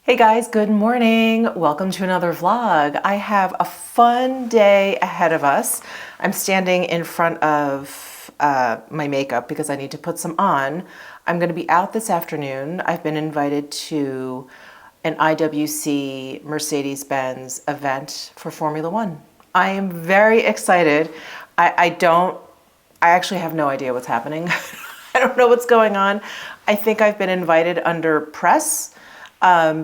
Hey guys, good morning. Welcome to another vlog. I have a fun day ahead of us. I'm standing in front of my makeup because I need to put some on. I'm going to be out this afternoon. I've been invited to an IWC Mercedes-Benz event for Formula One. I am very excited. I actually have no idea what's happening. I don't know what's going on. I think I've been invited under press.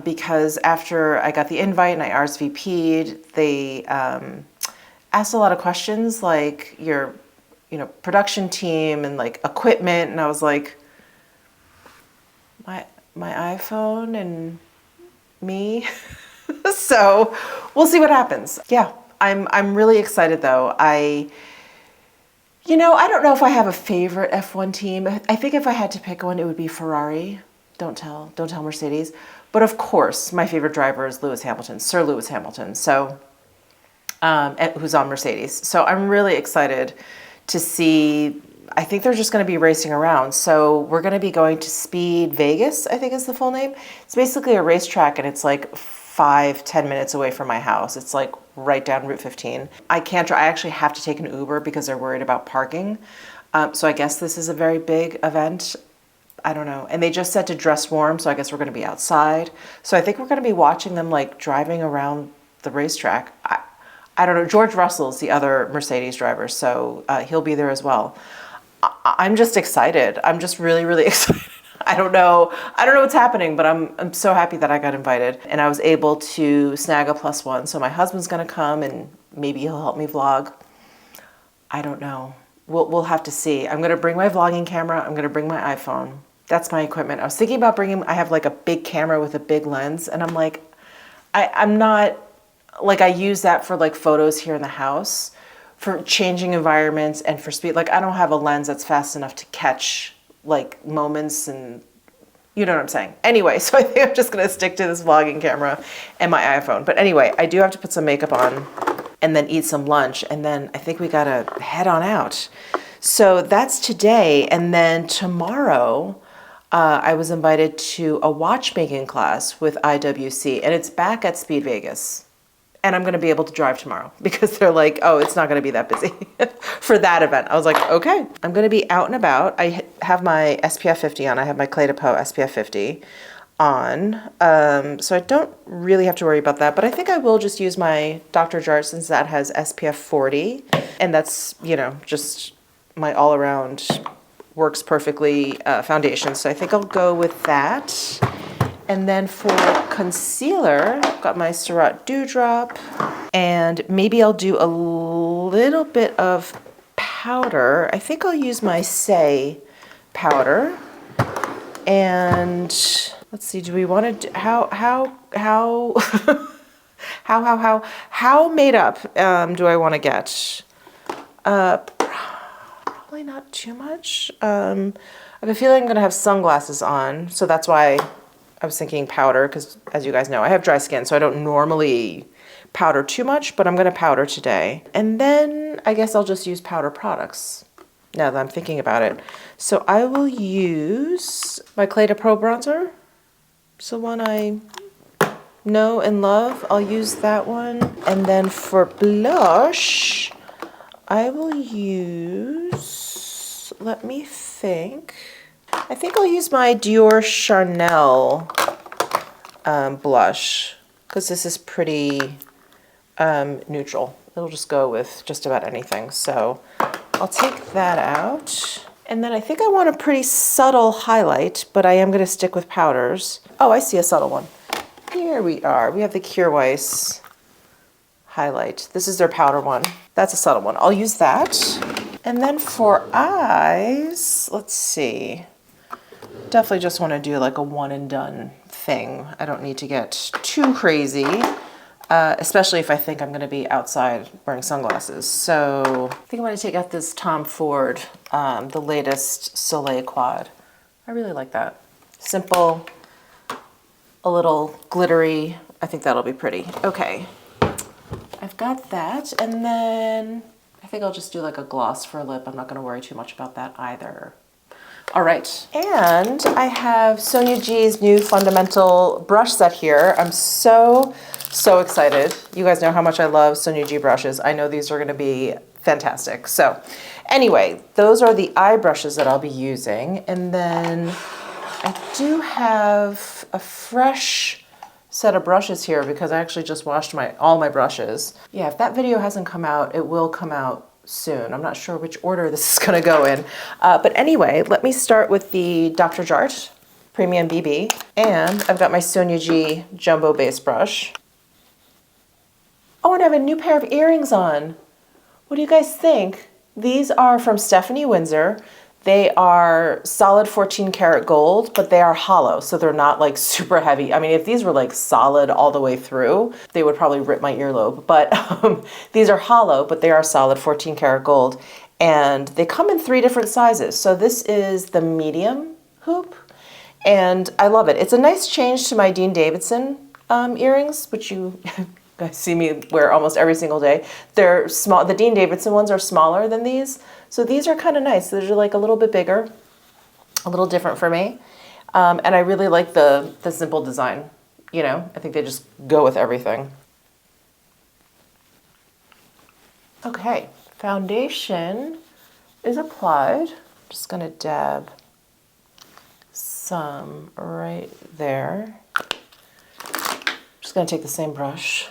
Because after I got the invite and I RSVP'd, they asked a lot of questions like your, production team and like equipment, and I was like, my iPhone and me. So we'll see what happens. Yeah, I'm really excited though. I don't know if I have a favorite F1 team. I think if I had to pick one, it would be Ferrari. Don't tell Mercedes. But of course, my favorite driver is Lewis Hamilton, Sir Lewis Hamilton. So, who's on Mercedes. So I'm really excited to see. I think they're just going to be racing around. So we're going to be going to Speed Vegas, I think is the full name. It's basically a racetrack, and it's like 5-10 minutes away from my house. It's like right down Route 15. I can't drive. I actually have to take an Uber because they're worried about parking. So I guess this is a very big event. I don't know. And they just said to dress warm, so I guess we're going to be outside. So I think we're going to be watching them like driving around the racetrack. I don't know. George Russell's the other Mercedes driver, so he'll be there as well. I'm just excited. I'm just really, really excited. I don't know what's happening, but I'm so happy that I got invited. And I was able to snag a +1. So my husband's going to come and maybe he'll help me vlog. I don't know. We'll have to see. I'm going to bring my vlogging camera. I'm going to bring my iPhone. That's my equipment. I was thinking about I have like a big camera with a big lens, and I'm like, I'm not, like I use that for like photos here in the house, for changing environments and for speed. Like I don't have a lens that's fast enough to catch like moments, and you know what I'm saying. Anyway, so I think I'm just going to stick to this vlogging camera and my iPhone. But anyway, I do have to put some makeup on and then eat some lunch, and then I think we got to head on out. So that's today, and then tomorrow, I was invited to a watchmaking class with IWC, and it's back at Speed Vegas. And I'm going to be able to drive tomorrow because they're like, oh, it's not going to be that busy for that event. I was like, okay. I'm going to be out and about. I have my SPF 50 on. I have my Clé de Peau SPF 50 on. So I don't really have to worry about that. But I think I will just use my Dr. Jart since that has SPF 40. And that's, just my all-around works perfectly foundation. So I think I'll go with that. And then for concealer, I've got my Surratt Dewdrop. And maybe I'll do a little bit of powder. I think I'll use my Say powder. And let's see, do we want to do, how made up do I want to get? Probably not too much. I have a feeling I'm going to have sunglasses on, so that's why I was thinking powder, because as you guys know, I have dry skin, so I don't normally powder too much, but I'm going to powder today. And then I guess I'll just use powder products now that I'm thinking about it. So I will use my Clé de Peau bronzer. It's the one I know and love. I'll use that one. And then for blush, I will use, let me think. I think I'll use my Dior Chanel blush because this is pretty neutral. It'll just go with just about anything. So I'll take that out. And then I think I want a pretty subtle highlight, but I am going to stick with powders. Oh, I see a subtle one. Here we are. We have the Kjaer Weis highlight. This is their powder one. That's a subtle one. I'll use that. And then for eyes, let's see. Definitely just want to do like a one and done thing. I don't need to get too crazy, especially if I think I'm going to be outside wearing sunglasses. So I think I'm going to take out this Tom Ford, the latest Soleil Quad. I really like that. Simple, a little glittery. I think that'll be pretty. Okay, I've got that. And then I think I'll just do like a gloss for a lip. I'm not going to worry too much about that either. All right, and I have Sonia G's new fundamental brush set here. I'm so excited. You guys know how much I love Sonia G brushes. I know these are gonna be fantastic. So anyway, those are the eye brushes that I'll be using. And then I do have a fresh set of brushes here because I actually just washed all my brushes. Yeah, if that video hasn't come out, it will come out soon. I'm not sure which order this is gonna go in. But anyway, let me start with the Dr. Jart Premium BB. And I've got my Sonia G Jumbo Base Brush. Oh, and I have a new pair of earrings on. What do you guys think? These are from Stephanie Windsor. They are solid 14 karat gold, but they are hollow, so they're not like super heavy. I mean, if these were like solid all the way through, they would probably rip my earlobe. But these are hollow, but they are solid 14 karat gold. And they come in 3 different sizes. So this is the medium hoop, and I love it. It's a nice change to my Dean Davidson earrings, which you guys see me wear almost every single day. They're small. The Dean Davidson ones are smaller than these. So these are kind of nice. These are like a little bit bigger, a little different for me. And I really like the simple design. You know, I think they just go with everything. Okay, foundation is applied. I'm just gonna dab some right there. Just gonna take the same brush.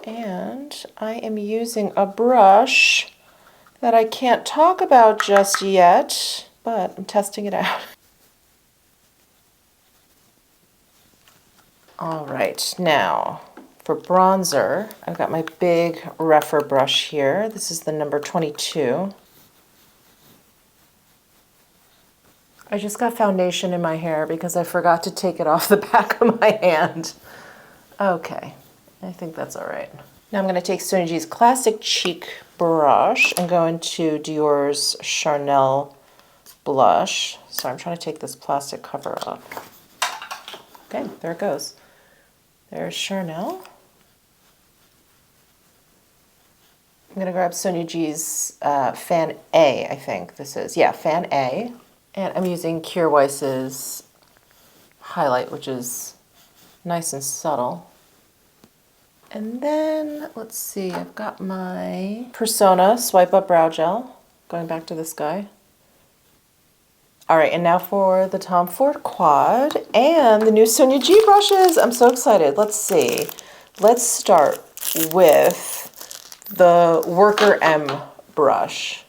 And I am using a brush that I can't talk about just yet, but I'm testing it out. All right, now for bronzer, I've got my big Rephr brush here. This is the number 22. I just got foundation in my hair because I forgot to take it off the back of my hand. Okay. I think that's all right. Now I'm going to take Sonia G's Classic Cheek brush and go into Dior's Charnel blush. So I'm trying to take this plastic cover up. Okay, there it goes. There's Charnel. I'm going to grab Sonia G's Fan A, I think this is. Yeah, Fan A. And I'm using Kjær Weiss's highlight, which is nice and subtle. And then, let's see, I've got my Persona Swipe Up Brow Gel, going back to this guy. All right, and now for the Tom Ford Quad and the new Sonia G brushes. I'm so excited. Let's see. Let's start with the Worker M brush.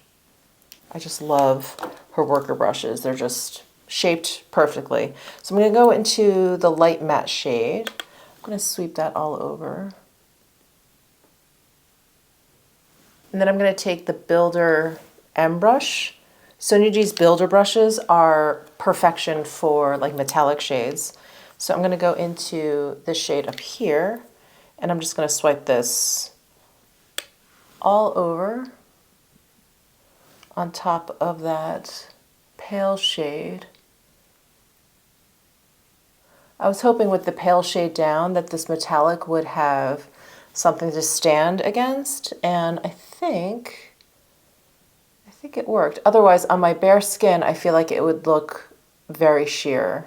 I just love her worker brushes. They're just shaped perfectly. So I'm going to go into the light matte shade. I'm going to sweep that all over. And then I'm going to take the Builder M brush. Sonia G's Builder brushes are perfection for like metallic shades. So I'm going to go into this shade up here, and I'm just going to swipe this all over on top of that pale shade. I was hoping with the pale shade down that this metallic would have something to stand against, and I think it worked. Otherwise, on my bare skin, I feel like it would look very sheer.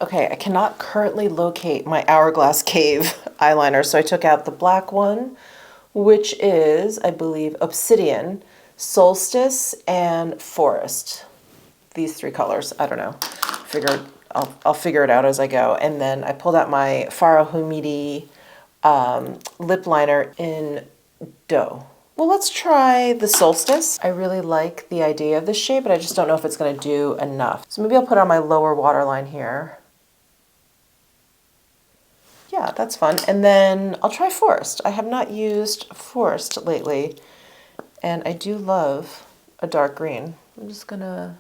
Okay, I cannot currently locate my Hourglass Cave eyeliner, so I took out the black one, which is, I believe, Obsidian, Solstice, and Forest. These 3 colors. I don't know. I'll figure it out as I go. And then I pulled out my Farah Humidi lip liner in Dough. Well, let's try the Solstice. I really like the idea of this shade, but I just don't know if it's going to do enough. So maybe I'll put on my lower waterline here. Yeah, that's fun. And then I'll try Forest. I have not used Forest lately, and I do love a dark green. I'm just going to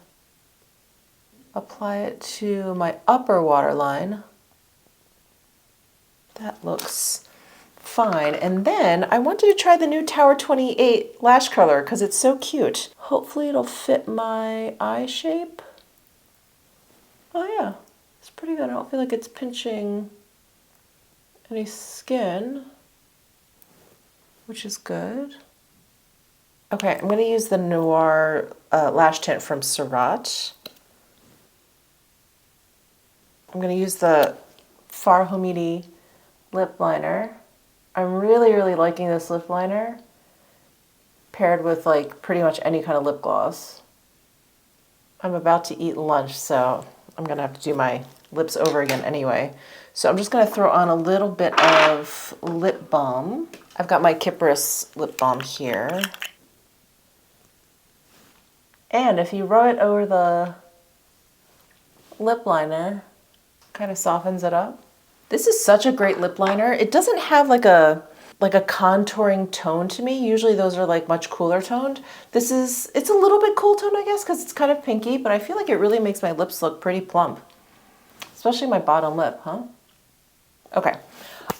apply it to my upper waterline. That looks fine. And then I wanted to try the new Tower 28 lash curler because it's so cute. Hopefully it'll fit my eye shape. Oh yeah, it's pretty good. I don't feel like it's pinching any skin, which is good. Okay, I'm going to use the Noir Lash Tint from Surratt. I'm going to use the Far Humidity lip liner. I'm really, really liking this lip liner paired with like pretty much any kind of lip gloss. I'm about to eat lunch, so I'm going to have to do my lips over again anyway. So I'm just going to throw on a little bit of lip balm. I've got my Kypris lip balm here. And if you rub it over the lip liner, kind of softens it up. This is such a great lip liner. It doesn't have like a contouring tone to me. Usually those are like much cooler toned. It's a little bit cool toned, I guess, because it's kind of pinky, but I feel like it really makes my lips look pretty plump. Especially my bottom lip, huh? Okay,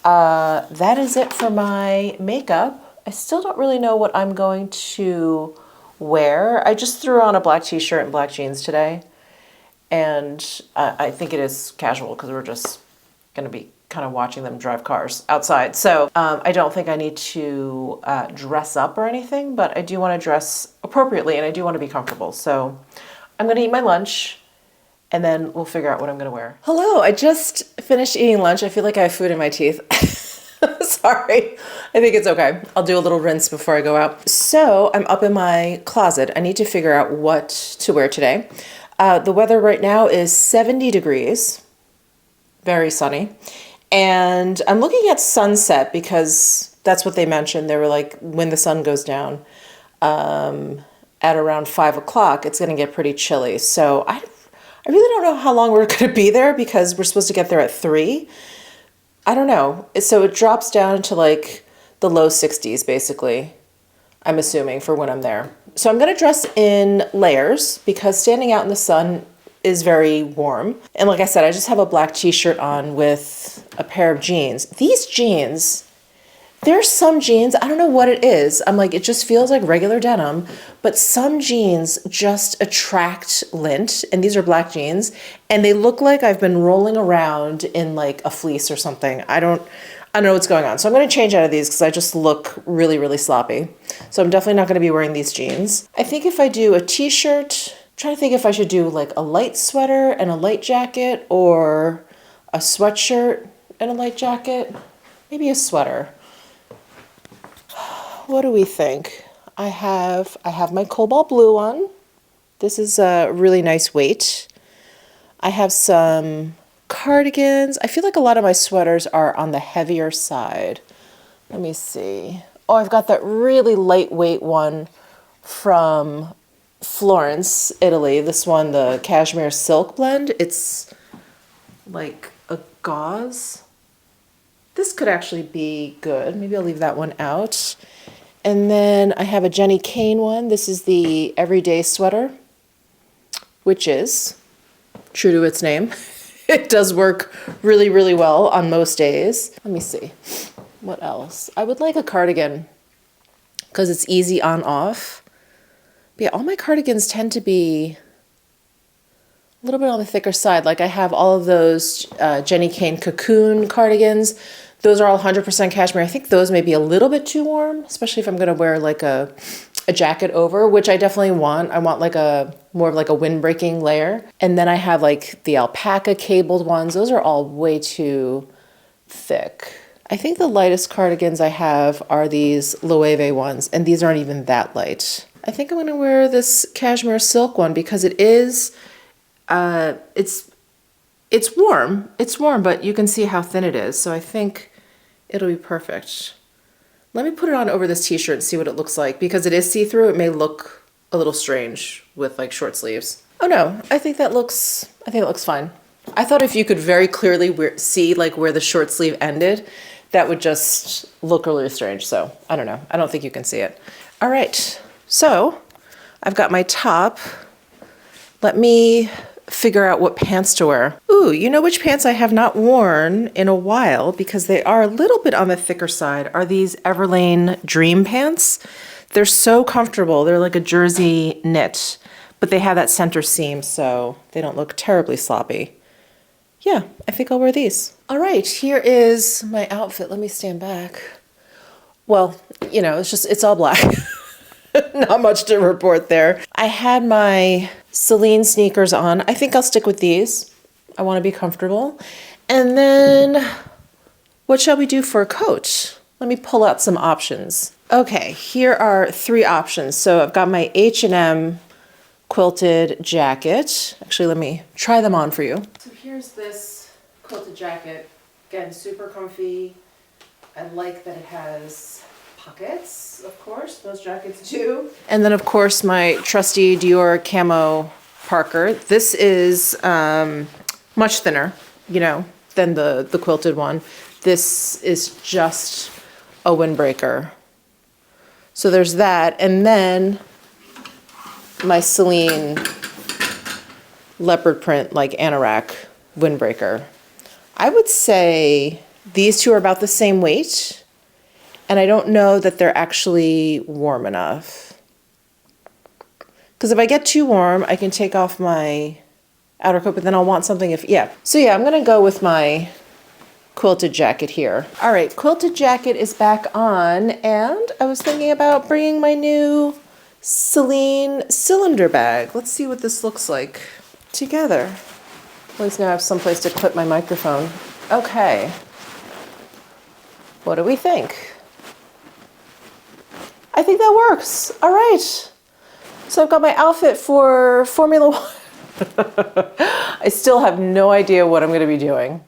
that is it for my makeup. I still don't really know what I'm going to wear. I just threw on a black t-shirt and black jeans today. And I think it is casual because we're just going to be kind of watching them drive cars outside. So I don't think I need to dress up or anything, but I do want to dress appropriately and I do want to be comfortable. So I'm going to eat my lunch and then we'll figure out what I'm going to wear. Hello, I just finished eating lunch. I feel like I have food in my teeth. Sorry, I think it's okay. I'll do a little rinse before I go out. So I'm up in my closet. I need to figure out what to wear today. The weather right now is 70 degrees, very sunny. And I'm looking at sunset because that's what they mentioned. They were like, when the sun goes down at around 5 o'clock, it's going to get pretty chilly. So I really don't know how long we're going to be there because we're supposed to get there at 3. I don't know. So it drops down to like the low 60s, basically, I'm assuming, for when I'm there. So I'm going to dress in layers because standing out in the sun is very warm. And like I said, I just have a black t-shirt on with a pair of jeans. These jeans, there's some jeans, I don't know what it is. I'm like, it just feels like regular denim, but some jeans just attract lint, and these are black jeans, and they look like I've been rolling around in like a fleece or something. I don't know what's going on. So I'm going to change out of these because I just look really, really sloppy. So I'm definitely not going to be wearing these jeans. I think if I do a t-shirt, I'm trying to think if I should do like a light sweater and a light jacket or a sweatshirt and a light jacket. Maybe a sweater. What do we think? I have my cobalt blue one. This is a really nice weight. I have some cardigans. I feel like a lot of my sweaters are on the heavier side. Let me see. Oh, I've got that really lightweight one from Florence, Italy. This one, the cashmere silk blend. It's like a gauze. This could actually be good. Maybe I'll leave that one out. And then I have a Jenny Kane one. This is the everyday sweater, which is true to its name. It does work really, really well on most days. Let me see. What else? I would like a cardigan because it's easy on off. But yeah, all my cardigans tend to be a little bit on the thicker side. Like I have all of those Jenny Kane cocoon cardigans. Those are all 100% cashmere. I think those may be a little bit too warm, especially if I'm going to wear like a jacket over, which I definitely want. I want like more of like a windbreaking layer. And then I have like the alpaca cabled ones. Those are all way too thick. I think the lightest cardigans I have are these Loewe ones, and these aren't even that light. I think I'm going to wear this cashmere silk one because it is, it's warm. It's warm, but you can see how thin it is. So I think it'll be perfect. Let me put it on over this t-shirt and see what it looks like. Because it is see-through, it may look a little strange with like short sleeves. Oh no, I think that looks fine. I thought if you could very clearly see like where the short sleeve ended, that would just look really strange. So I don't know. I don't think you can see it. All right, so I've got my top. Let me figure out what pants to wear. Ooh, you know which pants I have not worn in a while because they are a little bit on the thicker side are these Everlane Dream pants. They're so comfortable. They're like a jersey knit, but they have that center seam so they don't look terribly sloppy. Yeah, I think I'll wear these. All right, here is my outfit. Let me stand back. Well, you know, it's all black. Not much to report there. I had my Celine sneakers on. I think I'll stick with these. I want to be comfortable. And then what shall we do for a coat? Let me pull out some options. Okay, here are 3 options. So I've got my H&M quilted jacket. Actually, let me try them on for you. So here's this quilted jacket. Again, super comfy. I like that it has pockets, of course. Most jackets do. And then, of course, my trusty Dior camo Parker. This is much thinner, you know, than the quilted one. This is just a windbreaker. So there's that. And then my Celine leopard print, like anorak windbreaker. I would say these 2 are about the same weight, and I don't know that they're actually warm enough. Because if I get too warm, I can take off my outer coat, but then I'll want something So yeah, I'm gonna go with my quilted jacket here. All right, quilted jacket is back on, and I was thinking about bringing my new Celine cylinder bag. Let's see what this looks like together. At least now I have someplace to clip my microphone. Okay. What do we think? I think that works. All right. So I've got my outfit for Formula One. I still have no idea what I'm going to be doing.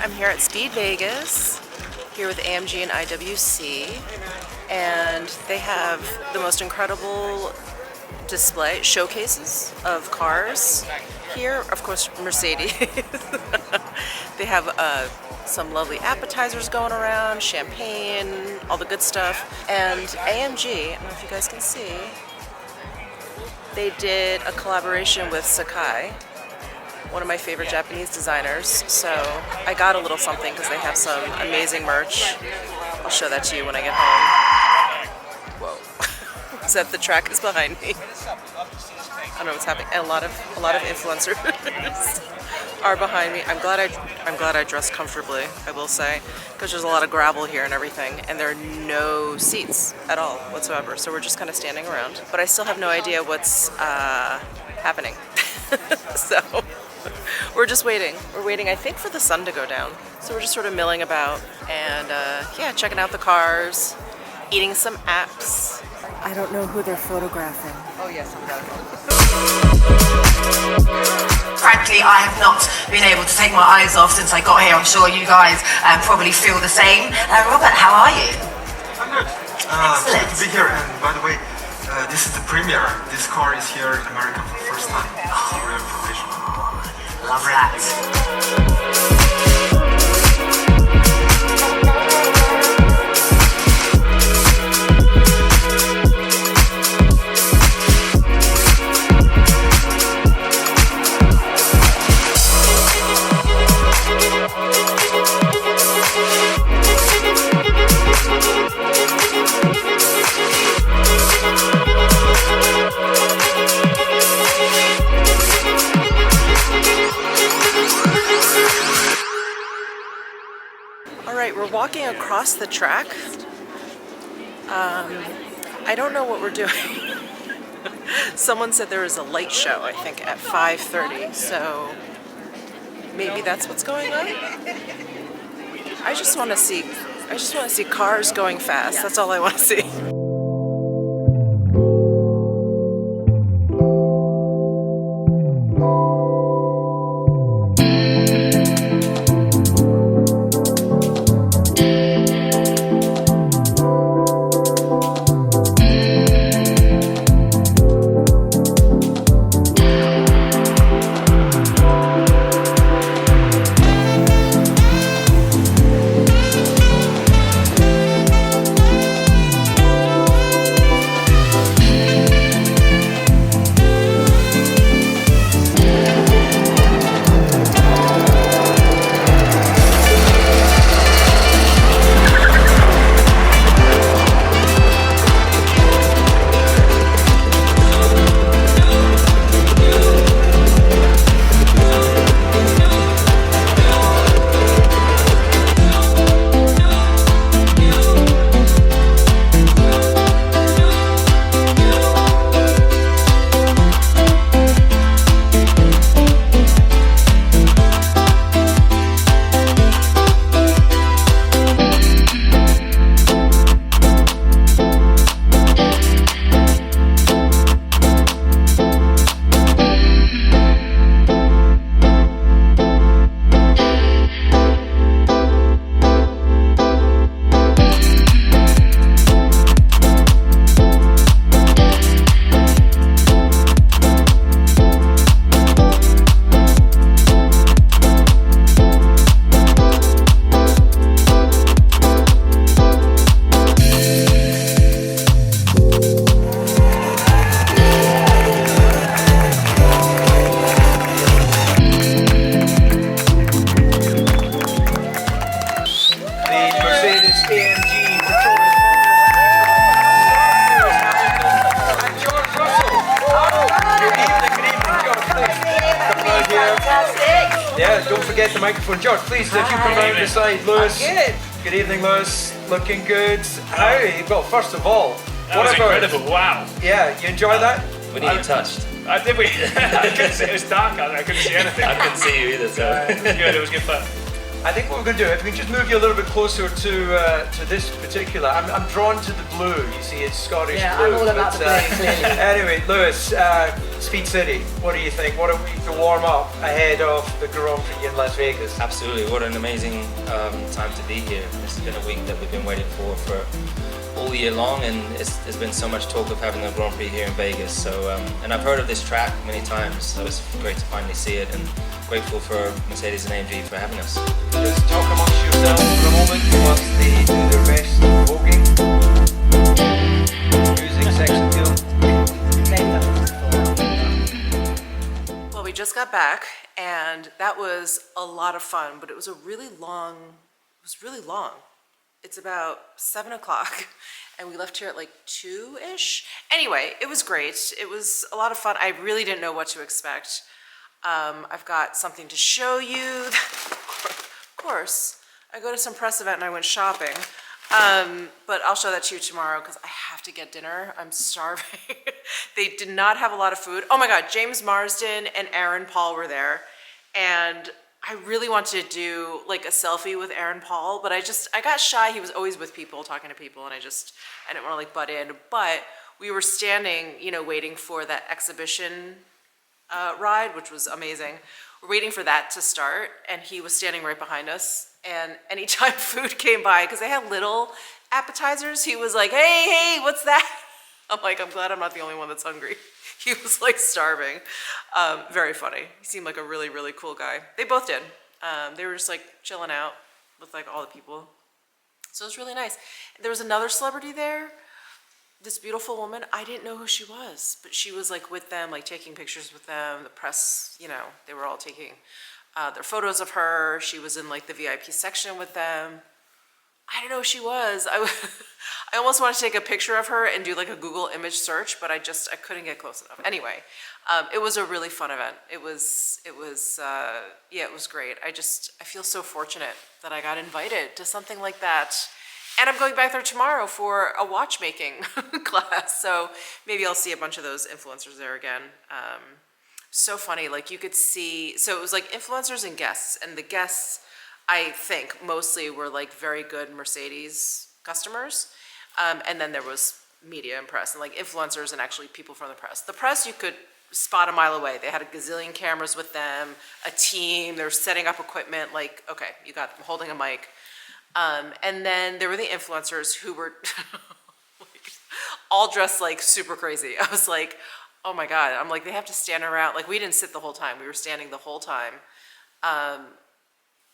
I'm here at Speed Vegas, here with AMG and IWC, and they have the most incredible display, showcases of cars here. Of course, Mercedes. They have some lovely appetizers going around, champagne, all the good stuff. And AMG, I don't know if you guys can see, they did a collaboration with Sakai, one of my favorite Japanese designers. So I got a little something because they have some amazing merch. I'll show that to you when I get home. Whoa. Except the track is behind me. I don't know what's happening. And a lot of influencers are behind me. I'm glad I dressed comfortably, I will say, because there's a lot of gravel here and everything, and there are no seats at all whatsoever. So we're just kind of standing around. But I still have no idea what's happening. So we're just waiting. We're waiting, I think, for the sun to go down. So we're just sort of milling about and yeah, checking out the cars, eating some apps. I don't know who they're photographing. Oh yes, I'm got it. Frankly, I have not been able to take my eyes off since I got here. I'm sure you guys probably feel the same. Robert, how are you? I'm good. It's good to be here. And by the way, this is the premiere. This car is here in America for the first time. For your information. Love that. across the track. I don't know what we're doing. Someone said there was a light show, I think, at 5:30, so maybe that's what's going on. I just want to see cars going fast. That's all I want to see. Yeah, don't forget the microphone. George, please, if you come round the side. Lewis. Good. Good evening, Lewis. Looking good. How? Well, first of all, That was incredible, wow. Yeah, you enjoy that? We need you touched. Did we? I couldn't see, it was dark out there, I couldn't see anything. I couldn't see you either, so. It was good, it was good fun. I think what we're going to do, if we can just move you a little bit closer to this particular, I'm drawn to the blue, you see, it's Scottish blue. I'm all about the blue, clearly. Anyway, Lewis, Speed City, what do you think? What a week to warm up ahead of the Grand Prix in Las Vegas. Absolutely, what an amazing time to be here. This has been a week that we've been waiting for all year long, and there's been so much talk of having the Grand Prix here in Vegas. So, and I've heard of this track many times, so it's great to finally see it, and grateful for Mercedes and AMG for having us. Just talk amongst yourselves for a moment whilst they do the rest of voguing. Music, sex appeal. Well, we just got back, and that was a lot of fun, but it was really long. It's about 7 o'clock, and we left here at like 2-ish. Anyway, it was great. It was a lot of fun. I really didn't know what to expect. I've got something to show you. Of course, I go to some press event and I went shopping. But I'll show that to you tomorrow because I have to get dinner. I'm starving. They did not have a lot of food. Oh my God, James Marsden and Aaron Paul were there. And I really wanted to do like a selfie with Aaron Paul, but I got shy. He was always with people, talking to people, and I didn't want to like butt in. But we were standing, waiting for that exhibition ride, which was amazing. We're waiting for that to start, and he was standing right behind us. And anytime food came by, because they had little appetizers, he was like, hey, what's that? I'm like, I'm glad I'm not the only one that's hungry. He was like starving. Very funny. He seemed like a really, really cool guy. They both did. They were just like chilling out with like all the people. So it was really nice. There was another celebrity there, this beautiful woman. I didn't know who she was, but she was like with them, like taking pictures with them. The press, they were all taking their photos of her. She was in like the VIP section with them. I don't know if she was. I almost want to take a picture of her and do like a Google image search, but I couldn't get close enough. Anyway, it was a really fun event. It was yeah, it was great. I feel so fortunate that I got invited to something like that. And I'm going back there tomorrow for a watchmaking class. So maybe I'll see a bunch of those influencers there again. So funny, like you could see, so it was like influencers and guests, and the guests, I think, mostly were like very good Mercedes customers. And then there was media and press, and like influencers and actually people from the press. The press you could spot a mile away. They had a gazillion cameras with them, a team, they're setting up equipment, like, okay, you got them holding a mic. And then there were the influencers who were like, all dressed like super crazy. I was like, oh my God. I'm like, they have to stand around. Like, we didn't sit the whole time. We were standing the whole time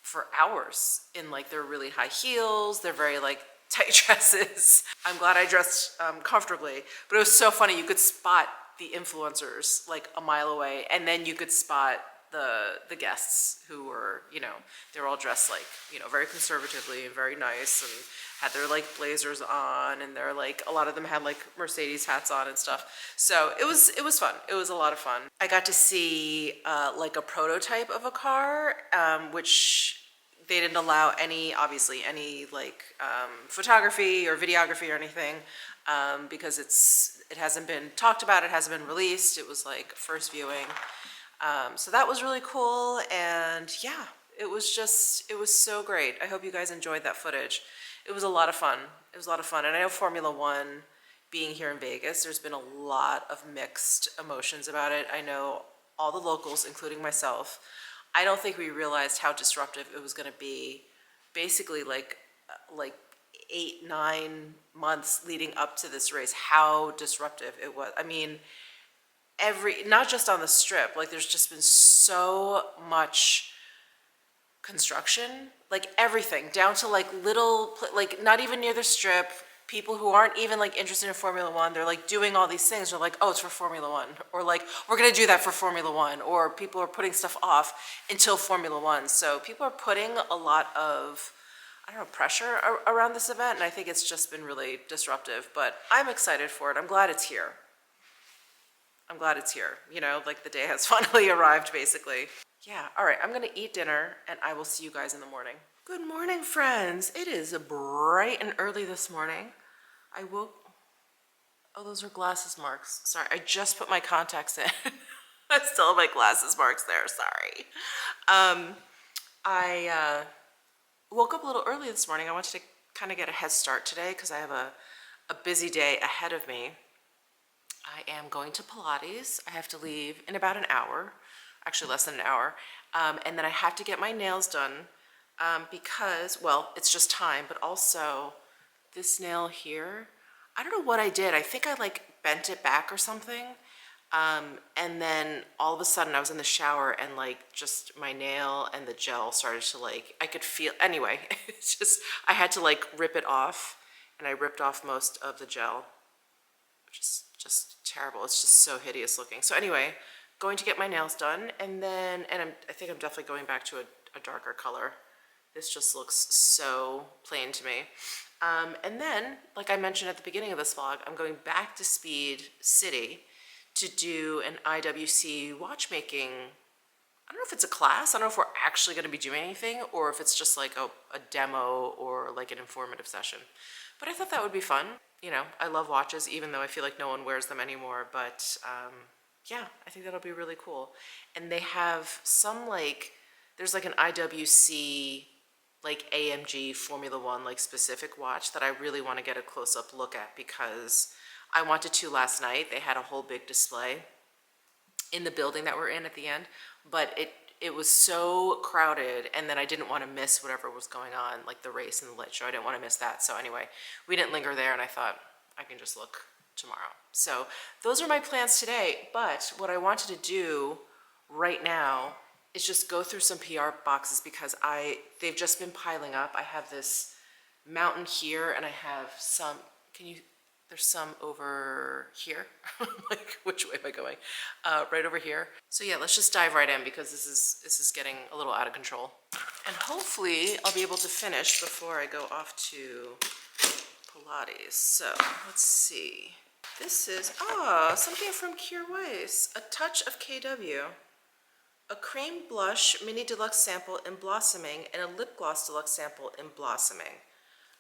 for hours in like their really high heels. They're very like tight dresses. I'm glad I dressed comfortably, but it was so funny. You could spot the influencers like a mile away, and then you could spot the guests who were, you know, they were all dressed like, you know, very conservatively and very nice, and had their like blazers on, and they're like, a lot of them had like Mercedes hats on and stuff. So it was fun. It was a lot of fun. I got to see like a prototype of a car, which they didn't allow obviously any like photography or videography or anything, because it hasn't been talked about, it hasn't been released. It was like first viewing. So that was really cool, and yeah, it was so great. I hope you guys enjoyed that footage. It was a lot of fun. It was a lot of fun, and I know Formula One, being here in Vegas, there's been a lot of mixed emotions about it. I know all the locals, including myself, I don't think we realized how disruptive it was going to be. Basically, like 8-9 months leading up to this race, how disruptive it was. I mean, not just on the strip, like there's just been so much construction, like everything, down to like little, like not even near the strip, people who aren't even like interested in Formula One, they're like doing all these things. They're like, oh, it's for Formula One, or like, we're gonna do that for Formula One, or people are putting stuff off until Formula One. So people are putting a lot of, I don't know, pressure around this event, and I think it's just been really disruptive, but I'm excited for it. I'm glad it's here. I'm glad it's here. You know, like the day has finally arrived, basically. Yeah, all right, I'm gonna eat dinner, and I will see you guys in the morning. Good morning, friends. It is bright and early this morning. I woke, oh, those are glasses marks. Sorry, I just put my contacts in. I still have my glasses marks there, sorry. I woke up a little early this morning. I wanted to kind of get a head start today because I have a busy day ahead of me. I am going to Pilates. I have to leave in about an hour, actually less than an hour. And then I have to get my nails done because, well, it's just time, but also this nail here, I don't know what I did. I think I like bent it back or something. And then all of a sudden I was in the shower and like just my nail and the gel started to like, I could feel, anyway, it's just, I had to like rip it off, and I ripped off most of the gel, which is just terrible. It's just so hideous looking. So anyway, going to get my nails done, and then, I think I'm definitely going back to a darker color. This just looks so plain to me. And then, like I mentioned at the beginning of this vlog, I'm going back to Speed City to do an IWC watchmaking, I don't know if it's a class, I don't know if we're actually going to be doing anything, or if it's just like a demo or like an informative session. But I thought that would be fun. You know, I love watches, even though I feel like no one wears them anymore, but yeah, I think that'll be really cool. And they have some like, there's like an IWC, like AMG Formula One, like specific watch that I really want to get a close-up look at, because I wanted to last night. They had a whole big display in the building that we're in at the end, but it was so crowded, and then I didn't want to miss whatever was going on, like the race and the light show. I didn't want to miss that. So anyway, we didn't linger there, and I thought I can just look tomorrow. So those are my plans today, but what I wanted to do right now is just go through some PR boxes, because they've just been piling up. I have this mountain here, and I have some, There's some over here. Like, which way am I going? Right over here. So yeah, let's just dive right in because this is getting a little out of control. And hopefully I'll be able to finish before I go off to Pilates. So let's see. This is, something from Kjær Weiss. A touch of KW. A cream blush mini deluxe sample in blossoming and a lip gloss deluxe sample in blossoming.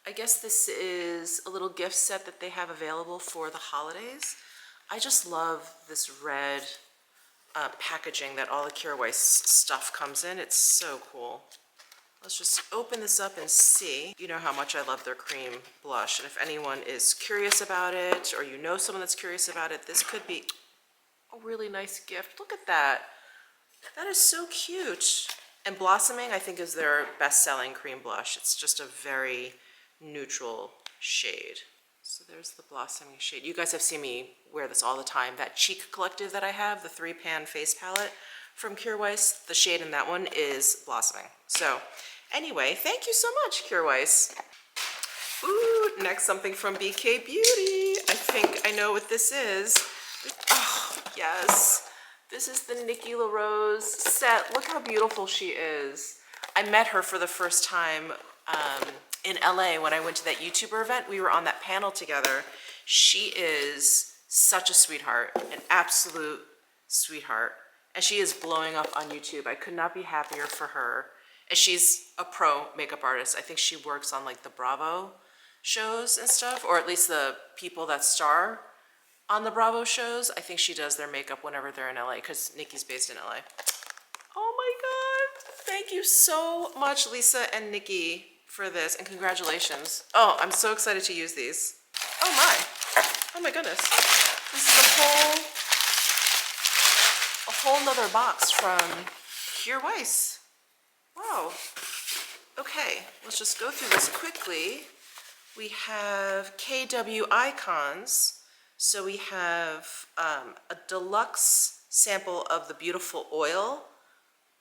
I guess this is a little gift set that they have available for the holidays. I just love this red packaging that all the Kjær Weiss stuff comes in. It's so cool. Let's just open this up and see. You know how much I love their cream blush, and if anyone is curious about it, or you know someone that's curious about it, this could be a really nice gift. Look at that. That is so cute. And Blossoming, I think, is their best-selling cream blush. It's just a very neutral shade. So there's the Blossoming shade. You guys have seen me wear this all the time. That Cheek Collective that I have, the 3-pan face palette from Kjær Weiss, the shade in that one is Blossoming. So anyway, thank you so much, Kjær Weiss. Ooh, next something from BK Beauty. I think I know what this is. Oh, yes. This is the Nikki LaRose set. Look how beautiful she is. I met her for the first time in LA when I went to that YouTuber event. We were on that panel together. She is such a sweetheart, an absolute sweetheart. And she is blowing up on YouTube. I could not be happier for her. And she's a pro makeup artist. I think she works on like the Bravo shows and stuff, or at least the people that star on the Bravo shows. I think she does their makeup whenever they're in LA, because Nikki's based in LA. Oh my God. Thank you so much, Lisa and Nikki, for this, and congratulations. Oh, I'm so excited to use these. Oh my goodness. This is a whole nother box from Kjær Weiss. Wow. Okay, let's just go through this quickly. We have KW icons. So we have a deluxe sample of the Beautiful Oil,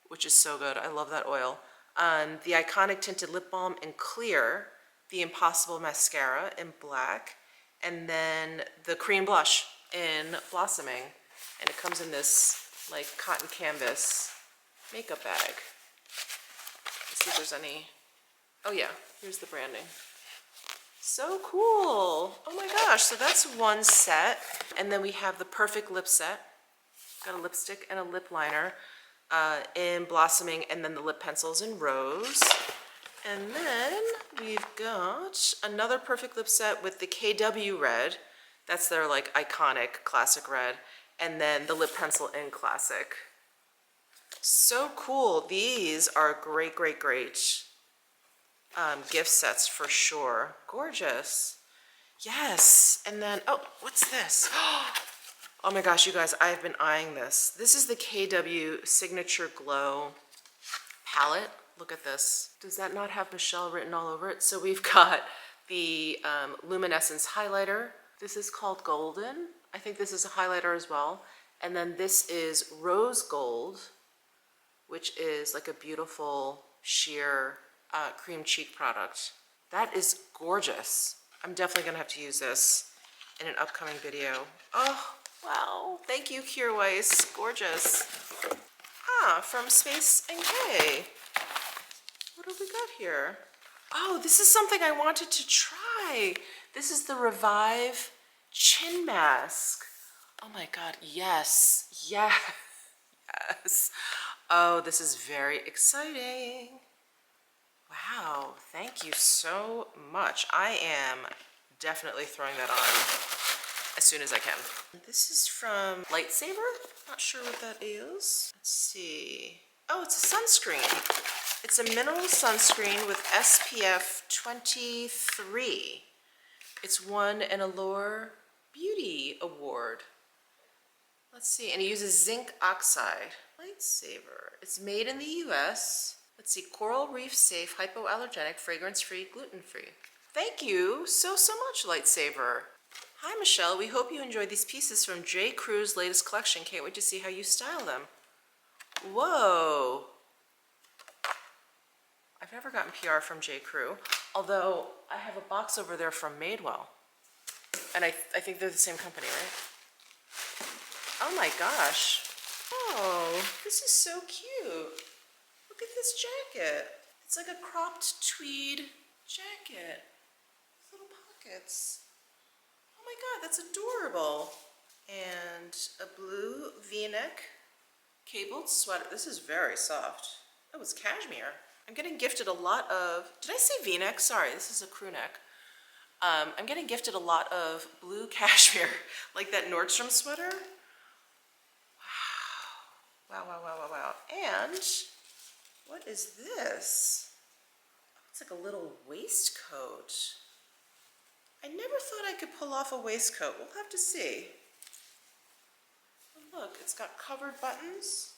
which is so good. I love that oil. The Iconic Tinted Lip Balm in clear, the Impossible Mascara in black, and then the Cream Blush in Blossoming. And it comes in this like cotton canvas makeup bag. Let's see if there's any. Oh yeah, here's the branding. So cool. Oh my gosh, so that's one set. And then we have the Perfect Lip Set. Got a lipstick and a lip liner in Blossoming, and then the lip pencils in Rose. And then we've got another Perfect Lip Set with the KW red. That's their like iconic classic red. And then the lip pencil in classic. So cool. These are great, great, great gift sets for sure. Gorgeous. Yes. And then, oh, what's this? Oh my gosh, you guys, I've been eyeing this. This is the KW Signature Glow palette. Look at this. Does that not have Michele written all over it? So we've got the Luminescence highlighter. This is called Golden. I think this is a highlighter as well. And then this is Rose Gold, which is like a beautiful sheer cream cheek product. That is gorgeous. I'm definitely gonna have to use this in an upcoming video. Oh, wow. Thank you, Kjær Weiss. Gorgeous. From Space and K. What have we got here? Oh, this is something I wanted to try. This is the Revive Chin Mask. Oh my God, yes, yes, yes. Oh, this is very exciting. Wow, thank you so much. I am definitely throwing that on as soon as I can. This is from Lightsaber. Not sure what that is. Let's see. Oh, it's a sunscreen. It's a mineral sunscreen with SPF 23. It's won an Allure Beauty Award. Let's see, and it uses zinc oxide. Lightsaber. It's made in the US. Let's see, coral reef safe, hypoallergenic, fragrance-free, gluten-free. Thank you so much, Lightsaber. Hi, Michele. We hope you enjoyed these pieces from J. Crew's latest collection. Can't wait to see how you style them. Whoa. I've never gotten PR from J. Crew, although I have a box over there from Madewell. And I think they're the same company, right? Oh my gosh. Oh, this is so cute. Look at this jacket. It's like a cropped tweed jacket. Little pockets. Oh my god, that's adorable. And a blue v-neck cabled sweater. This is very soft. Oh, it's cashmere. I'm getting gifted a lot of, did I say v-neck? Sorry, this is a crew neck. I'm getting gifted a lot of blue cashmere, like that Nordstrom sweater. Wow, wow, wow, wow, wow. And what is this? It's like a little waistcoat. I never thought I could pull off a waistcoat. We'll have to see. Oh, look, it's got covered buttons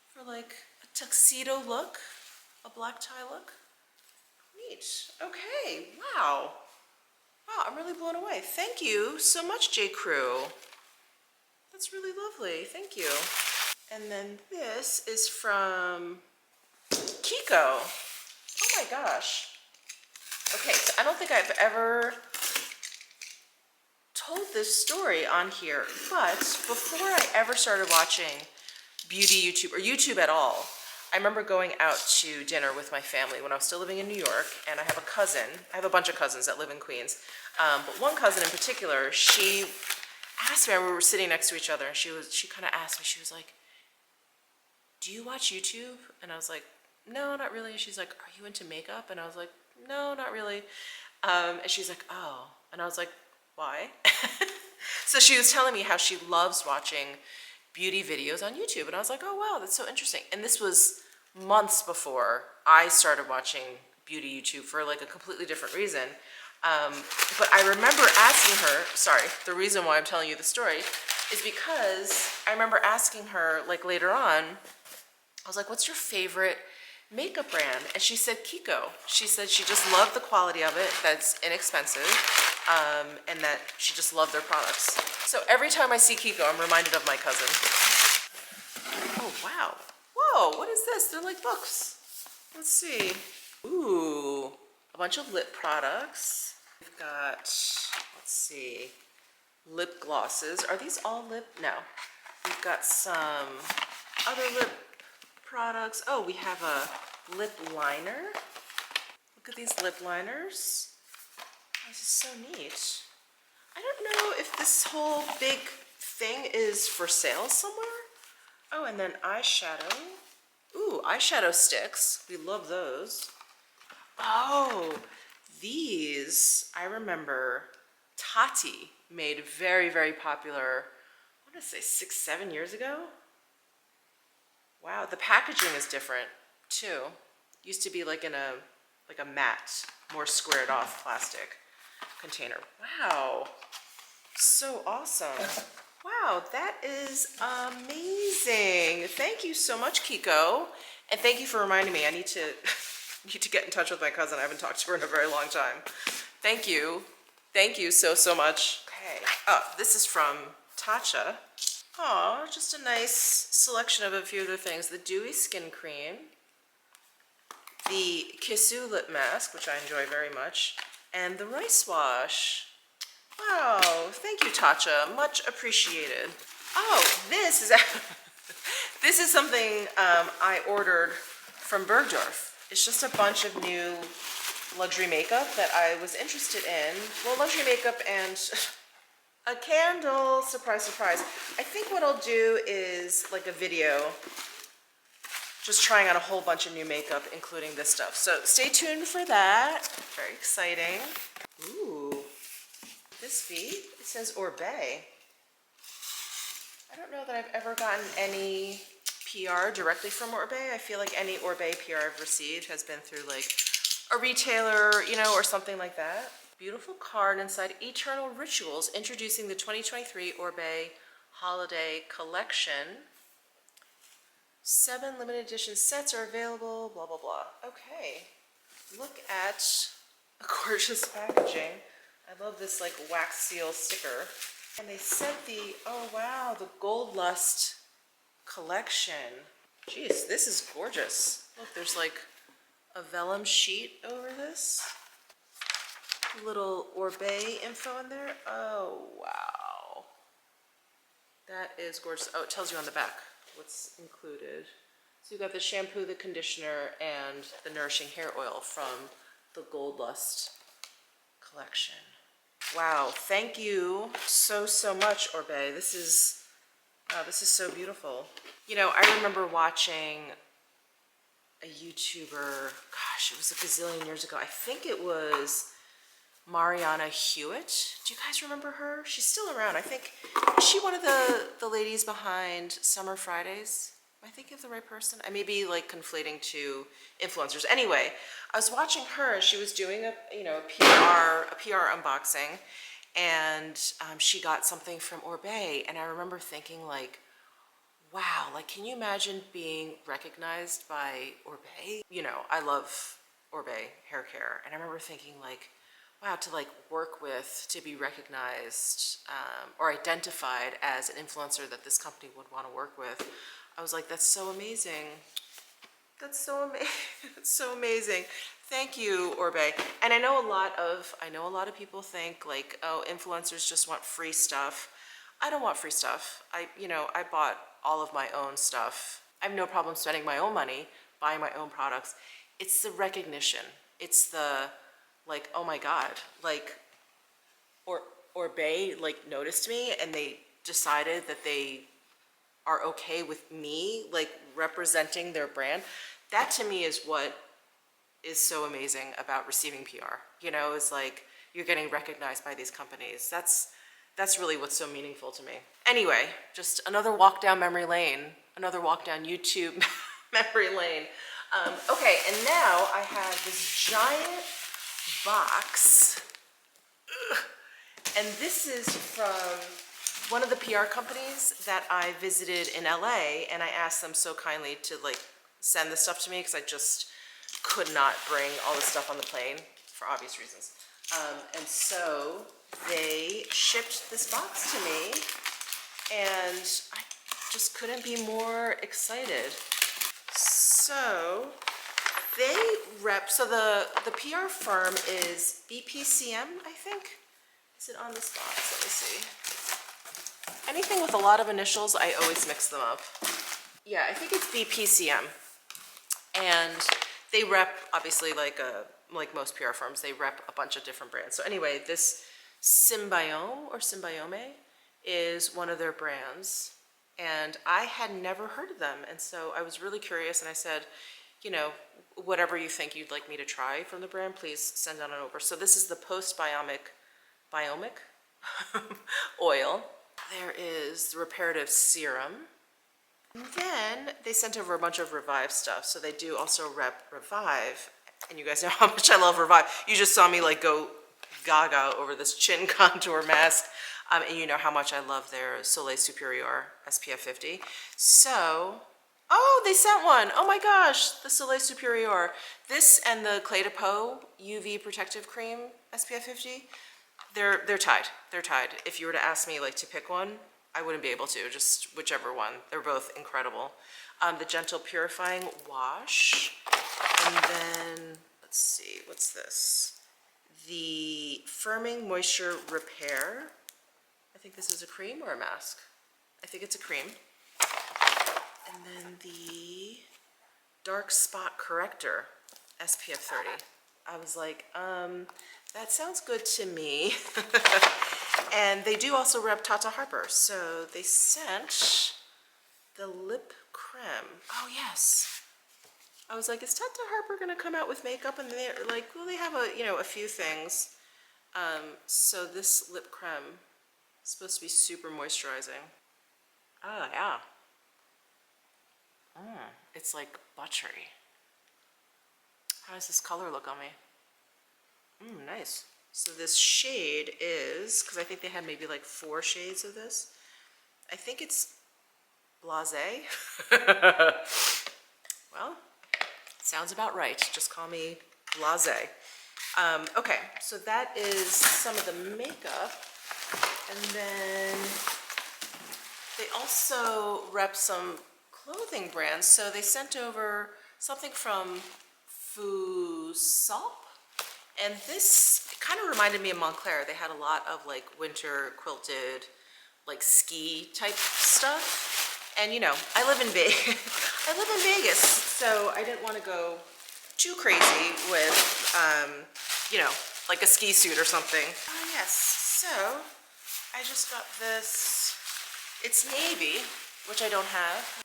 for like a tuxedo look, a black tie look. Neat. Okay, wow. Wow, I'm really blown away. Thank you so much, J. Crew. That's really lovely. Thank you. And then this is from Kiko. Oh my gosh. Okay, so I don't think I've ever told this story on here, but before I ever started watching beauty YouTube or YouTube at all, I remember going out to dinner with my family when I was still living in New York, and I have a cousin. I have a bunch of cousins that live in Queens, but one cousin in particular, she asked me, we were sitting next to each other, and she kind of asked me, she was like, do you watch YouTube? And I was like, no, not really. And she's like, are you into makeup? And I was like, no, not really. And she's like, oh. And I was like, why? So she was telling me how she loves watching beauty videos on YouTube. And I was like, oh, wow, that's so interesting. And this was months before I started watching beauty YouTube for like a completely different reason. But I remember asking her, sorry, the reason why I'm telling you the story is because I remember asking her like later on, I was like, what's your favorite makeup brand? And she said Kiko. She said she just loved the quality of it, that's inexpensive, and that she just loved their products. So every time I see Kiko, I'm reminded of my cousin. Oh, wow. Whoa, what is this? They're like books. Let's see. Ooh, a bunch of lip products. We've got, let's see, lip glosses. Are these all lip? No. We've got some other lip products. Oh, we have a lip liner. Look at these lip liners. This is so neat. I don't know if this whole big thing is for sale somewhere. Oh, and then eyeshadow. Ooh, eyeshadow sticks. We love those. Oh, these, I remember Tati made very, very popular, I want to say 6-7 years ago. Wow, the packaging is different too. Used to be like in a matte, more squared off plastic container. Wow, so awesome. Wow, that is amazing. Thank you so much, Kiko. And thank you for reminding me. I need to get in touch with my cousin. I haven't talked to her in a very long time. Thank you. Thank you so, so much. Okay, oh, this is from Tatcha. Oh, just a nice selection of a few other things. The Dewy Skin Cream, the Kissu Lip Mask, which I enjoy very much, and the Rice Wash. Wow, thank you, Tatcha. Much appreciated. Oh, this is something I ordered from Bergdorf. It's just a bunch of new luxury makeup that I was interested in. Well, luxury makeup and a candle, surprise, surprise. I think what I'll do is like a video just trying out a whole bunch of new makeup, including this stuff. So stay tuned for that. Very exciting. Ooh, this be? It says Orbet. I don't know that I've ever gotten any PR directly from Orbet. I feel like any Orbet PR I've received has been through like a retailer, you know, or something like that. Beautiful card inside Eternal Rituals, introducing the 2023 Orbet Holiday Collection. 7 limited edition sets are available, blah, blah, blah. Okay, look at a gorgeous packaging. I love this like wax seal sticker. And they sent the, oh wow, the Gold Lust collection. Jeez, this is gorgeous. Look, there's like a vellum sheet over this. Little Orbet info in there. Oh, wow. That is gorgeous. Oh, it tells you on the back what's included. So you've got the shampoo, the conditioner, and the nourishing hair oil from the Gold Lust collection. Wow, thank you so much, Orbet. This is so beautiful. You know, I remember watching a YouTuber, gosh, it was a gazillion years ago. I think it was Mariana Hewitt. Do you guys remember her? She's still around. I think, is she one of the ladies behind Summer Fridays? Am I thinking of the right person? I may be like conflating two influencers. Anyway, I was watching her and she was doing a PR unboxing, and she got something from Orbet, and I remember thinking like, wow, like can you imagine being recognized by Orbet? You know, I love Orbet hair care, and I remember thinking like, wow, to like work with, to be recognized or identified as an influencer that this company would want to work with. I was like, that's so amazing. That's so amazing. It's so amazing. Thank you, Orbet. And I know a lot of people think like, oh, influencers just want free stuff. I don't want free stuff. I bought all of my own stuff. I have no problem spending my own money, buying my own products. It's the recognition. It's the like, oh my God, like, Orbet like noticed me and they decided that they are okay with me like representing their brand. That to me is what is so amazing about receiving PR. You know, it's like you're getting recognized by these companies. That's really what's so meaningful to me. Anyway, just another walk down memory lane, another walk down YouTube memory lane. Okay, and now I have this giant box. Ugh. And this is from one of the PR companies that I visited in LA, and I asked them so kindly to like send this stuff to me because I just could not bring all this stuff on the plane for obvious reasons. And so they shipped this box to me, and I just couldn't be more excited. So they rep, so the PR firm is BPCM, I think. Is it on this box? Let me see. Anything with a lot of initials, I always mix them up. Yeah, I think it's BPCM. And they rep, obviously, like most PR firms, they rep a bunch of different brands. So anyway, this Symbiome or Symbiome is one of their brands. And I had never heard of them. And so I was really curious, and I said, you know, whatever you think you'd like me to try from the brand, please send on it over. So this is the Post-Biomic oil. There is the reparative serum. And then they sent over a bunch of Revive stuff. So they do also rep Revive. And you guys know how much I love Revive. You just saw me like go gaga over this chin contour mask. And you know how much I love their Soleil Superior SPF 50. So, oh, they sent one. Oh my gosh, the Soleil Superior. This and the Clé de Peau UV Protective Cream SPF 50. They're tied. They're tied. If you were to ask me like to pick one, I wouldn't be able to, just whichever one. They're both incredible. The Gentle Purifying Wash. And then, let's see, what's this? The Firming Moisture Repair. I think this is a cream or a mask. I think it's a cream. And then the Dark Spot Corrector SPF 30. I was like, that sounds good to me. And they do also rep Tata Harper. So they sent the lip creme. Oh yes. I was like, is Tata Harper gonna come out with makeup? And they're like, well, they have a few things. So this lip creme is supposed to be super moisturizing. Oh yeah. It's like buttery. How does this color look on me? Nice. So this shade is, because I think they had maybe like 4 shades of this. I think it's Blasé. Well, sounds about right. Just call me Blasé. Okay, so that is some of the makeup. And then they also rep some clothing brands. So they sent over something from Fusop. And this kind of reminded me of Montclair. They had a lot of like winter quilted, like ski type stuff. And you know, I live in Vegas, so I didn't want to go too crazy with, you know, like a ski suit or something. Oh yes, so I just got this. It's navy, which I don't have.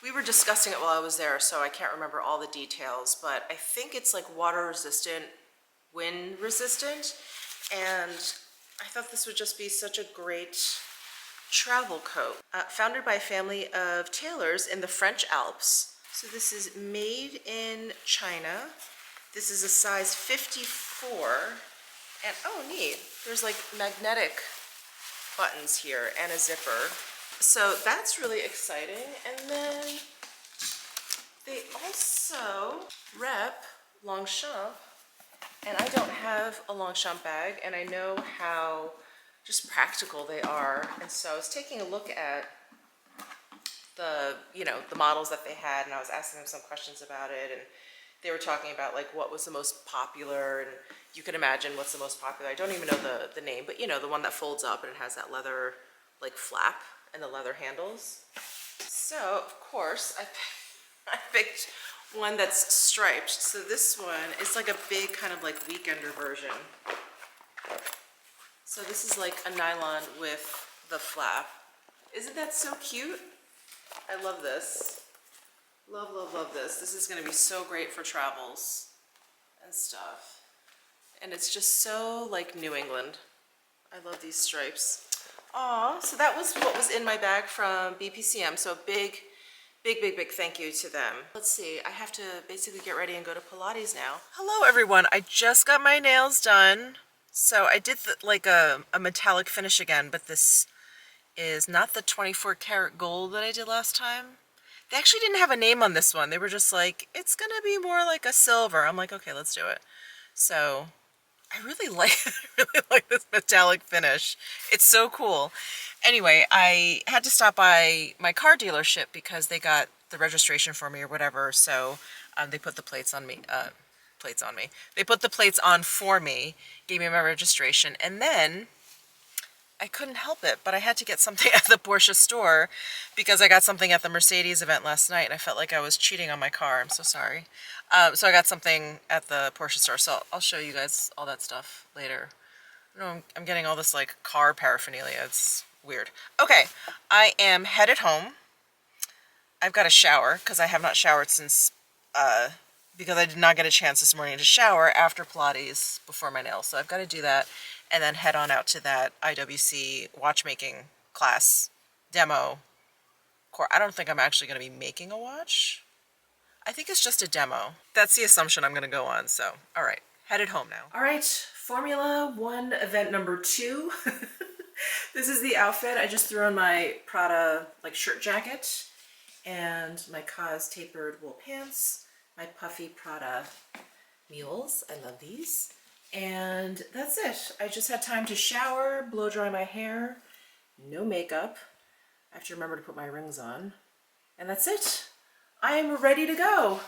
We were discussing it while I was there, so I can't remember all the details, but I think it's like water resistant, wind resistant, and I thought this would just be such a great travel coat. Founded by a family of tailors in the French Alps. So this is made in China. This is a size 54, and oh neat, there's like magnetic buttons here and a zipper. So that's really exciting. And then they also rep Longchamp, and I don't have a Longchamp bag, and I know how just practical they are. And so I was taking a look at the, you know, the models that they had, and I was asking them some questions about it, and they were talking about like what was the most popular, and you can imagine what's the most popular. I don't even know the name, but you know, the one that folds up and it has that leather like flap and the leather handles. So of course I picked one that's striped. So this one is like a big kind of like weekender version. So this is like a nylon with the flap. Isn't that so cute? I love this. Love, love, love this. This is gonna be so great for travels and stuff. And it's just so like New England. I love these stripes. Aw, so that was what was in my bag from BPCM. So big thank you to them. Let's see, I have to basically get ready and go to Pilates now. Hello everyone, I just got my nails done. So I did like a metallic finish again, but this is not the 24 karat gold that I did last time. They actually didn't have a name on this one. They were just like, it's gonna be more like a silver. I'm like, okay, let's do it. So I really like this metallic finish. It's so cool. Anyway, I had to stop by my car dealership because they got the registration for me or whatever. So they put the plates on me. They put the plates on for me, gave me my registration, and then I couldn't help it, but I had to get something at the Porsche store because I got something at the Mercedes event last night and I felt like I was cheating on my car. I'm so sorry. So I got something at the Porsche store, so I'll show you guys all that stuff later. You know, I'm getting all this like car paraphernalia. It's weird. Okay, I am headed home. I've got a shower because I have not showered since, because I did not get a chance this morning to shower after Pilates before my nails. So I've got to do that and then head on out to that IWC watchmaking class demo. I don't think I'm actually going to be making a watch. I think it's just a demo. That's the assumption I'm going to go on. So, all right, headed home now. All right, Formula One event number 2. This is the outfit. I just threw on my Prada like shirt jacket and my Kaz tapered wool pants, my puffy Prada mules. I love these. And that's it. I just had time to shower, blow dry my hair, no makeup. I have to remember to put my rings on. And that's it. I am ready to go.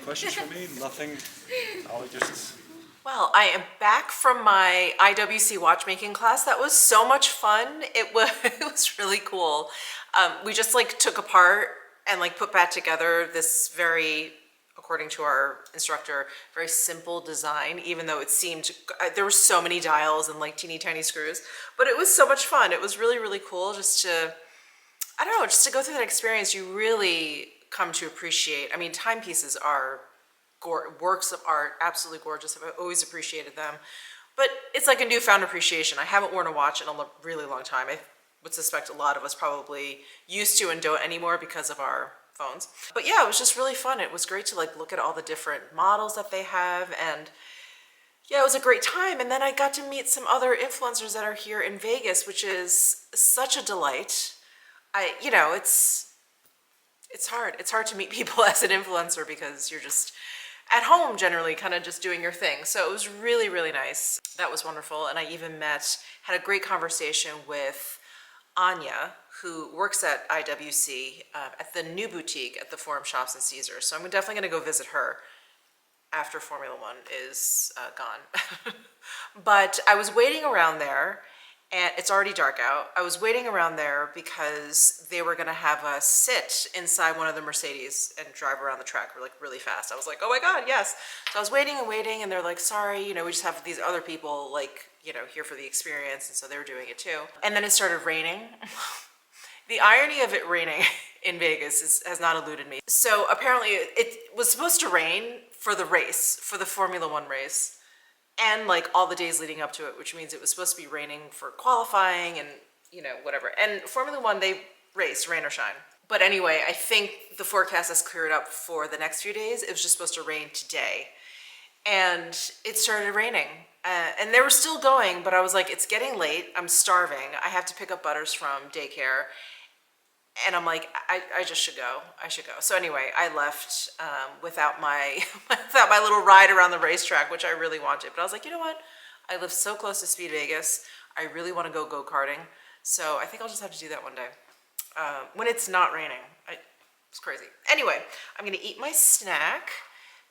questions for me? Nothing. I'll just. Well, I am back from my IWC watchmaking class. That was so much fun. It was it was really cool. We just like took apart and like put back together this very, according to our instructor, very simple design, even though it seemed there were so many dials and like teeny tiny screws, but it was so much fun. It was really, really cool just to, I don't know, just to go through that experience. You really come to appreciate. I mean, timepieces are works of art, absolutely gorgeous. I've always appreciated them, but it's like a newfound appreciation. I haven't worn a watch in a really long time. I would suspect a lot of us probably used to and don't anymore because of our phones. But yeah, it was just really fun. It was great to like look at all the different models that they have, and yeah, it was a great time. And then I got to meet some other influencers that are here in Vegas, which is such a delight. You know, it's hard. It's hard to meet people as an influencer because you're just at home generally kind of just doing your thing. So it was really, really nice. That was wonderful. And I even had a great conversation with Anya, who works at IWC at the new boutique at the Forum Shops and Caesars. So I'm definitely going to go visit her after Formula One is gone. But I was waiting around there, and it's already dark out. I was waiting around there because they were gonna have us sit inside one of the Mercedes and drive around the track like really fast. I was like, oh my God, yes. So I was waiting and waiting, and they're like, sorry, you know, we just have these other people like, you know, here for the experience. And so they were doing it too. And then it started raining. The irony of it raining in Vegas has not eluded me. So apparently it was supposed to rain for the race, for the Formula One race, and like all the days leading up to it, which means it was supposed to be raining for qualifying and, you know, whatever. And Formula One, they race, rain or shine. But anyway, I think the forecast has cleared up for the next few days. It was just supposed to rain today. And it started raining. And they were still going, but I was like, it's getting late. I'm starving. I have to pick up Butters from daycare. And I'm like, I just should go. I should go. So anyway, I left without my without my little ride around the racetrack, which I really wanted. But I was like, you know what? I live so close to Speed Vegas. I really want to go go-karting. So I think I'll just have to do that one day when it's not raining. It's crazy. Anyway, I'm going to eat my snack,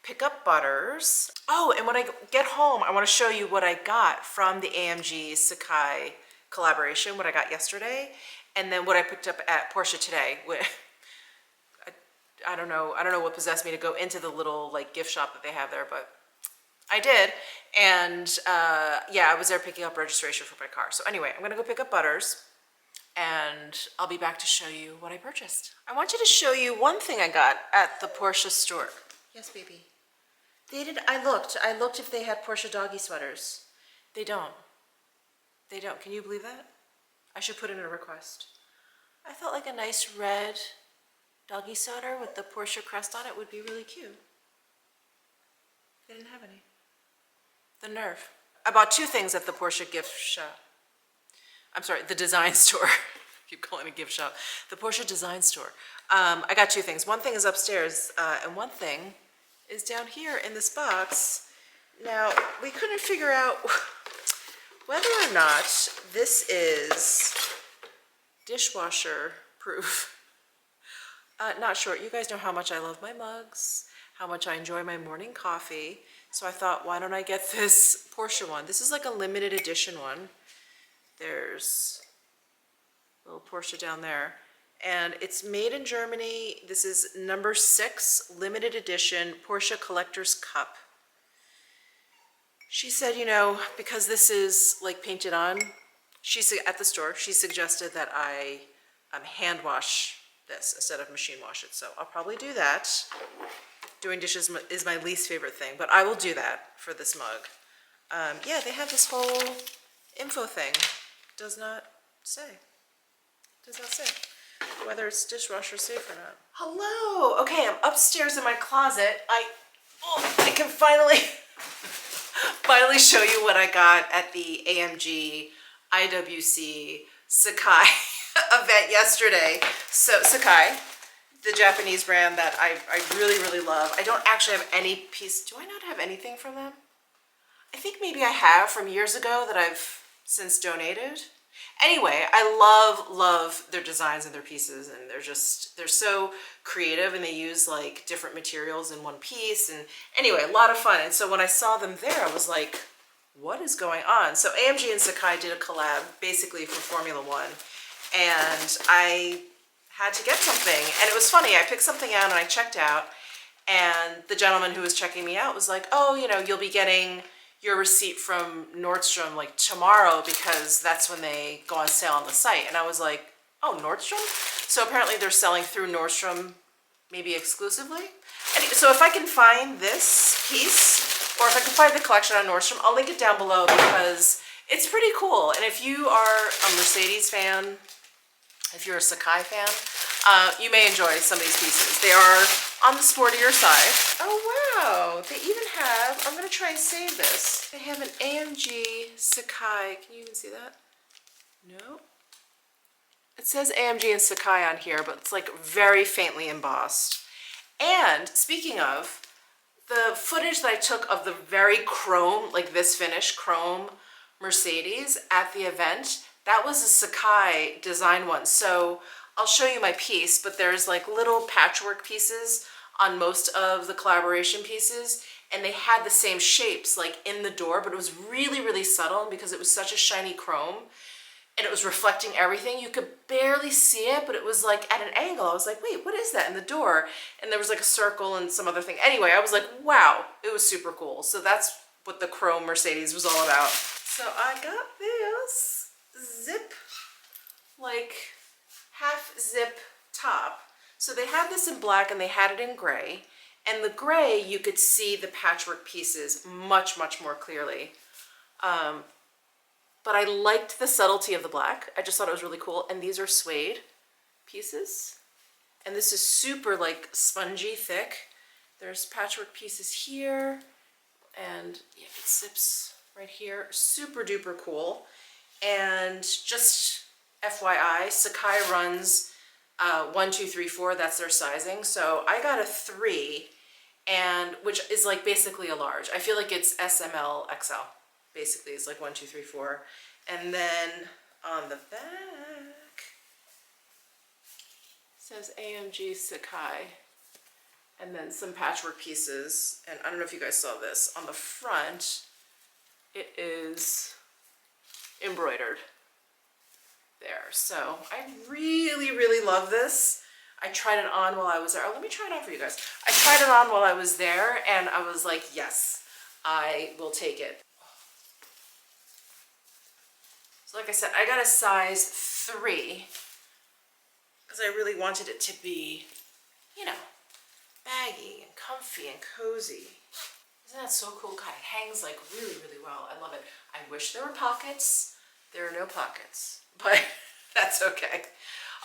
pick up Butters. Oh, and when I get home, I want to show you what I got from the AMG Sakai collaboration, what I got yesterday. And then what I picked up at Porsche today. I don't know what possessed me to go into the little like gift shop that they have there, but I did. And yeah, I was there picking up registration for my car. So anyway, I'm gonna go pick up Butters, and I'll be back to show you what I purchased. I want you to show you one thing I got at the Porsche store. Yes, baby. They did. I looked if they had Porsche doggy sweaters. They don't. They don't. Can you believe that? I should put in a request. I thought like a nice red doggy sweater with the Porsche crest on it would be really cute. They didn't have any. The nerve. I bought two things at the Porsche gift shop. I'm sorry, the design store. I keep calling it a gift shop. The Porsche design store. I got two things. One thing is upstairs, and one thing is down here in this box. Now, we couldn't figure out whether or not this is dishwasher proof. Not sure. You guys know how much I love my mugs, how much I enjoy my morning coffee. So I thought, why don't I get this Porsche one? This is like a limited edition one. There's a little Porsche down there. And it's made in Germany. This is number 6, limited edition Porsche Collector's Cup. She said, you know, because this is like painted on, at the store, she suggested that I hand wash this instead of machine wash it. So I'll probably do that. Doing dishes is my least favorite thing, but I will do that for this mug. Yeah, they have this whole info thing. Does not say whether it's dishwasher safe or not. Hello. Okay, I'm upstairs in my closet. I can finally show you what I got at the AMG IWC Sakai event yesterday. So Sakai, the Japanese brand that I really, really love. I don't actually have any piece. Do I not have anything from them? I think maybe I have from years ago that I've since donated. Anyway, I love their designs and their pieces, and they're so creative, and they use like different materials in one piece. And anyway, a lot of fun. And so when I saw them there, I was like, what is going on? So AMG and Sakai did a collab basically for Formula One, and I had to get something. And it was funny, I picked something out and I checked out, and the gentleman who was checking me out was like, oh, you know, you'll be getting your receipt from Nordstrom like tomorrow, because that's when they go on sale on the site. And I was like, oh, Nordstrom? So apparently they're selling through Nordstrom, maybe exclusively. And so if I can find this piece, or if I can find the collection on Nordstrom, I'll link it down below, because it's pretty cool. And if you are a Mercedes fan, if you're a Sakai fan, you may enjoy some of these pieces. They are on the sportier side. Oh wow, they even have, I'm gonna try and save this. They have an AMG Sakai, can you even see that? No. It says AMG and Sakai on here, but it's like very faintly embossed. And speaking of, the footage that I took of the very chrome, like this finish, chrome Mercedes at the event, that was a Sakai design one. So I'll show you my piece, but there's like little patchwork pieces on most of the collaboration pieces, and they had the same shapes like in the door, but it was really subtle, because it was such a shiny chrome and it was reflecting everything. You could barely see it, but it was like at an angle. I was like, wait, what is that in the door? And there was like a circle and some other thing. Anyway, I was like, wow, it was super cool. So that's what the chrome Mercedes was all about. So I got this zip, like half zip top. So they had this in black and they had it in gray. And the gray, you could see the patchwork pieces much more clearly. But I liked the subtlety of the black. I just thought it was really cool. And these are suede pieces. And this is super like spongy thick. There's patchwork pieces here. And yeah, it zips right here. Super duper cool. And just FYI, Sakai runs 1, 2, 3, 4. That's their sizing. So I got a 3, and which is like basically a large. I feel like it's SML XL. Basically, it's like 1, 2, 3, 4. And then on the back says AMG Sakai, and then some patchwork pieces. And I don't know if you guys saw this on the front. It is embroidered there. So I really love this. I tried it on while I was there. Oh, let me try it on for you guys. I tried it on while I was there, and I was like, yes, I will take it. So like I said, I got a size 3 because I really wanted it to be, you know, baggy and comfy and cozy. Isn't that so cool? God, it hangs like really well. I love it. I wish there were pockets. There are no pockets, but that's okay.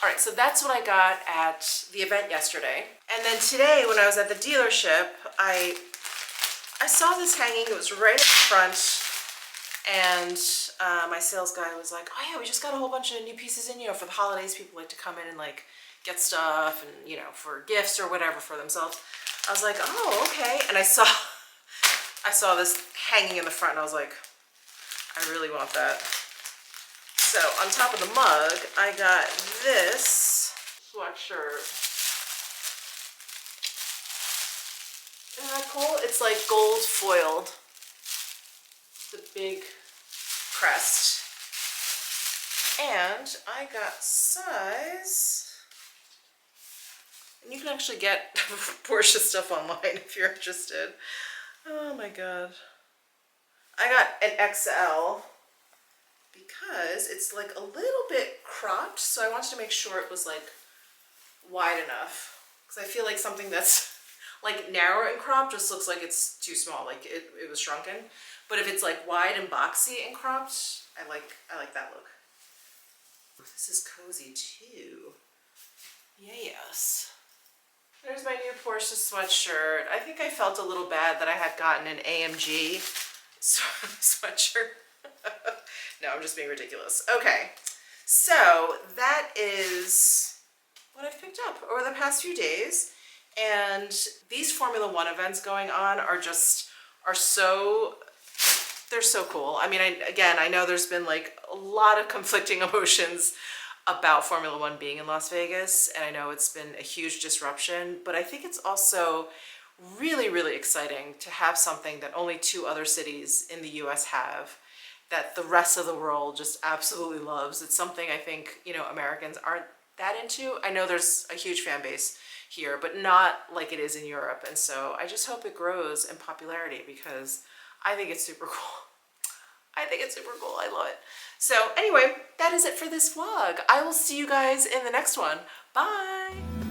All right, so that's what I got at the event yesterday. And then today, when I was at the dealership, I saw this hanging. It was right in the front, and my sales guy was like, "Oh yeah, we just got a whole bunch of new pieces in. You know, for the holidays, people like to come in and like get stuff, and you know, for gifts or whatever for themselves." I was like, "Oh, okay." And I saw this hanging in the front, and I was like, "I really want that." So on top of the mug, I got this sweatshirt. Isn't that cool? It's like gold foiled. The big crest. And I got size, and you can actually get Porsche stuff online if you're interested. Oh my god. I got an XL because it's like a little bit cropped, so I wanted to make sure it was like wide enough, because I feel like something that's like narrow and cropped just looks like it's too small, like it was shrunken. But if it's like wide and boxy and cropped, I like that look. This is cozy too. Yes. There's my new Porsche sweatshirt. I think I felt a little bad that I had gotten an AMG sweatshirt. No, I'm just being ridiculous. Okay, so that is what I've picked up over the past few days. And these Formula One events going on are so they're so cool. I mean, I know there's been like a lot of conflicting emotions about Formula One being in Las Vegas, and I know it's been a huge disruption, but I think it's also really, really exciting to have something that only 2 other cities in the US have, that the rest of the world just absolutely loves. It's something I think, you know, Americans aren't that into. I know there's a huge fan base here, but not like it is in Europe. And so I just hope it grows in popularity because I think it's super cool. I think it's super cool. I love it. So anyway, that is it for this vlog. I will see you guys in the next one. Bye.